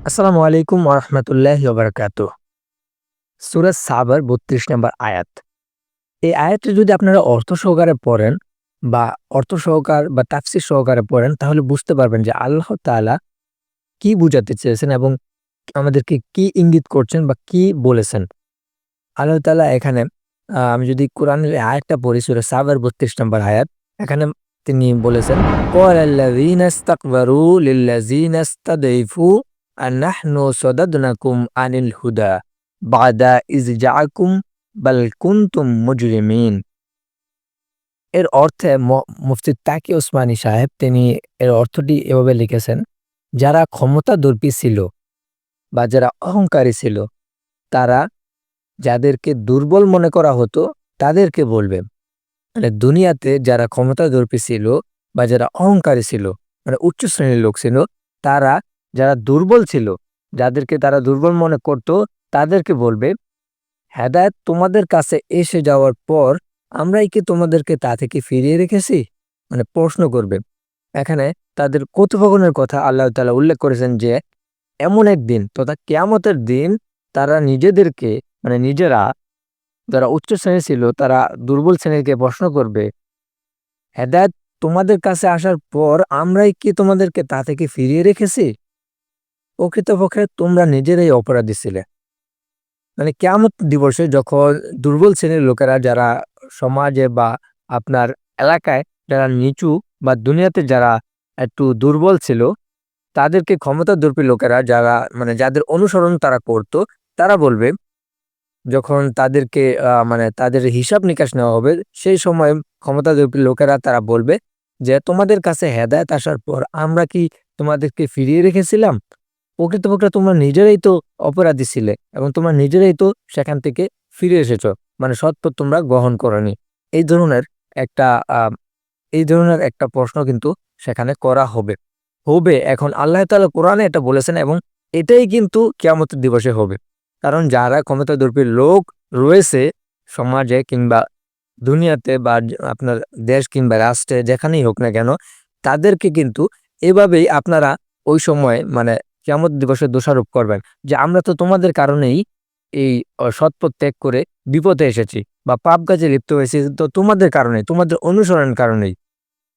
আসসালামু আলাইকুম ওয়া রাহমাতুল্লাহি ওয়া বারাকাতুহু। সূরা সাবার ৩২ নম্বর আয়াত। এই আয়াতটা যদি আপনারা অর্থ সহকারে পড়েন বা অর্থ সহকার বা তাফসীর সহকারে পড়েন তাহলে বুঝতে পারবেন যে আল্লাহ তাআলা কি বুঝাতে চেয়েছেন এবং আমাদেরকে কি ইঙ্গিত করছেন বা কি বলেছেন। আল্লাহ তাআলা এখানে আমি যদি কোরআনের এই আয়াতটা পড়ি সূরা সাবার ৩২ নম্বর আয়াত। এখানে তিনি বলেছেন, ক্বালাল্লাযীনা ইসতাকবারু লিল্লাযীনা ইসতাদঈফু আনাহনু সাদাদনাকুম আনিল হুদা বাদা ইয জাআকুম বাল কুনতুম মুজরিমিন। এর অর্থে মুফতি তাকি ওসমানী সাহেব তিনি এর অর্থটি এভাবে লিখেছেন, যারা ক্ষমতাদর্পী ছিল বা যারা অহংকারী ছিল তারা যাদেরকে দুর্বল মনে করা হতো তাদেরকে বলবে। মানে দুনিয়াতে যারা ক্ষমতাদর্পী ছিল বা যারা অহংকারী ছিল, মানে উচ্চ শ্রেণীর লোক ছিল, তারা যারা দুর্বল ছিল, যাদেরকে তারা দুর্বল মনে করত, তাদেরকে বলবে, হেদায়েত তোমাদের কাছে এসে যাওয়ার পর আমরাই কি তোমাদেরকে তা থেকে ফিরিয়ে রেখেছি? মানে প্রশ্ন করবে। এখানে তাদের কথোপকথনের কথা আল্লাহ তাআলা উল্লেখ করেছেন যে এমন একদিন তথা কিয়ামতের দিন তারা নিজেদেরকে মানে নিজেরা যারা উচ্চ শ্রেণী ছিল তারা দুর্বল শ্রেণীকে প্রশ্ন করবে, হেদায়েত তোমাদের কাছে আসার পর আমরাই কি তোমাদেরকে তা থেকে ফিরিয়ে রেখেছি? প্রকৃতপক্ষে তোমরা নিজেরাই অপরাধী ছিলে। মানে কিয়ামত দিবসে যখন দুর্বল শ্রেণীর লোকেরা যারা সমাজে বা আপনার এলাকায় যারা নিচু বা দুনিয়াতে যারা একটু দুর্বল ছিল, তাদেরকে ক্ষমতাদর্পী লোকেরা যারা মানে যাদের অনুসরণ তারা করত, তারা বলবে যখন তাদেরকে মানে তাদের হিসাব নিকাশ নেওয়া হবে, সেই সময় ক্ষমতাধর লোকেরা তারা বলবে যে, "তোমাদের কাছে হেদায়েত আসার পর আমরা কি তোমাদেরকে ফিরিয়ে রেখেছিলাম? প্রকৃতপক্ষে তোমরা নিজেরাই তো অপরাধী ছিলে এবং তোমরা নিজেরাই তো সেখান থেকে ফিরে এসেছো। মানে সৎপথ তোমরা গ্রহণ করোনি।" এই ধরনের একটা আ এই ধরনের একটা প্রশ্ন কিন্তু সেখানে করা হবে। এখন আল্লাহ তাআলা কোরআনে এটা বলেছেন এবং এটাই কিন্তু কিয়ামতের দিবসে হবে। কারণ যারা ক্ষমতাধর্মী লোক রয়েছে সমাজে কিংবা দুনিয়াতে বা আপনার দেশ কিংবা রাষ্ট্রে যেখানেই হোক না কেন, তাদেরকে কিন্তু এভাবেই আপনারা ওই সময় মানে কিয়ামত দিবসে দোষারোপ করবেন যে, "আমরা তো তোমাদের কারণেই এই সৎপথ ত্যাগ করে বিপদে এসেছি বা পাপ কাজে লিপ্ত হয়েছি তো তোমাদের কারণেই, তোমাদের অনুসরণের কারণেই।"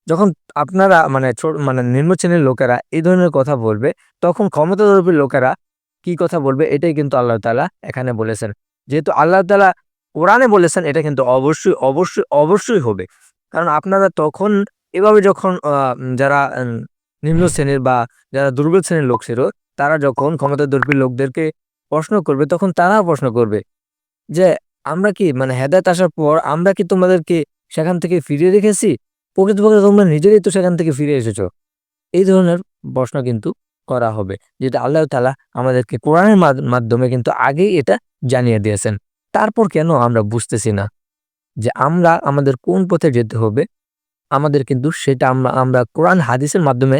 যখন আপনারা মানে মানে নিম্ন শ্রেণীর লোকেরা এই ধরনের কথা বলবে, তখন ক্ষমতাধর্মী লোকেরা কি কথা বলবে এটাই কিন্তু আল্লাহ তাআলা এখানে বলেছেন। যেহেতু আল্লাহ তাআলা কোরআনে বলেছেন এটা কিন্তু অবশ্যই হবে। কারণ আপনারা তখন এভাবে যখন যারা নিম্ন শ্রেণীর বা যারা দুর্বল শ্রেণীর লোক ছিল, তারা যখন ক্ষমতাধর্মী লোকদেরকে প্রশ্ন করবে, তখন তারাও প্রশ্ন করবে যে, "আমরা কি মানে হেদায়েত আসার পর আমরা কি তোমাদেরকে সেখান থেকে ফিরিয়ে রেখেছি? প্রকৃতপক্ষে তোমরা নিজেরাই তো সেখান থেকে ফিরে এসেছো।" এই ধরনের প্রশ্ন কিন্তু করা হবে। যেটা আল্লাহ তাআলা আমাদেরকে কোরআনের মাধ্যমে কিন্তু আগেই এটা জানিয়ে দিয়েছেন। তারপর কেন আমরা বুঝতেছি না যে আমরা আমাদের কোন পথে যেতে হবে? আমাদের কিন্তু সেটা আমরা আমরা কোরআন হাদিসের মাধ্যমে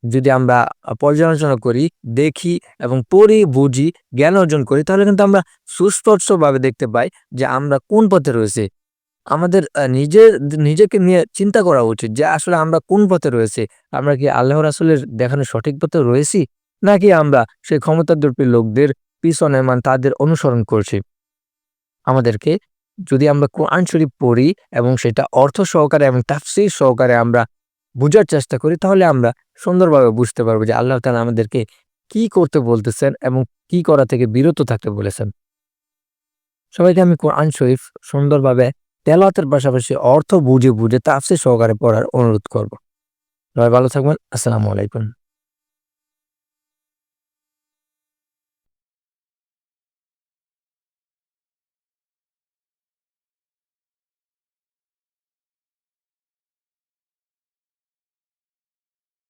যদি আমরা পর্যালোচনা করি, দেখি এবং পড়ি, বুঝি, জ্ঞান অর্জন করি তাহলে কিন্তু আমরা সুস্পষ্টভাবে দেখতে পাই যে আমরা কোন পথে রয়েছি। আমাদের নিজেকে নিয়ে চিন্তা করা উচিত যে আসলে আমরা কোন পথে রয়েছি। আমরা কি আল্লাহ রাসূলের দেখানো সঠিক পথে রয়েছি? নাকি আমরা সেই ক্ষমতাধর্মী লোকদের পিছনে মানে তাদের অনুসরণ করছি? আমাদেরকে যদি আমরা কোরআন শরীফ পড়ি এবং সেটা অর্থ সহকারে এবং তাফসীর সহকারে আমরা বুঝার চেষ্টা করি তাহলে আমরা সুন্দরভাবে বুঝতে পারবো যে আল্লাহ তাআলা আমাদেরকে কি করতে বলতেছেন এবং কি করা থেকে বিরত থাকতে বলেছেন। সবাইকে আমি কোরআন শরীফ সুন্দরভাবে তেলাওয়াতের পাশাপাশি অর্থ বুঝে তাফসীর সহকারে পড়ার অনুরোধ করব। সবাই ভালো থাকবেন। আসসালামু আলাইকুম।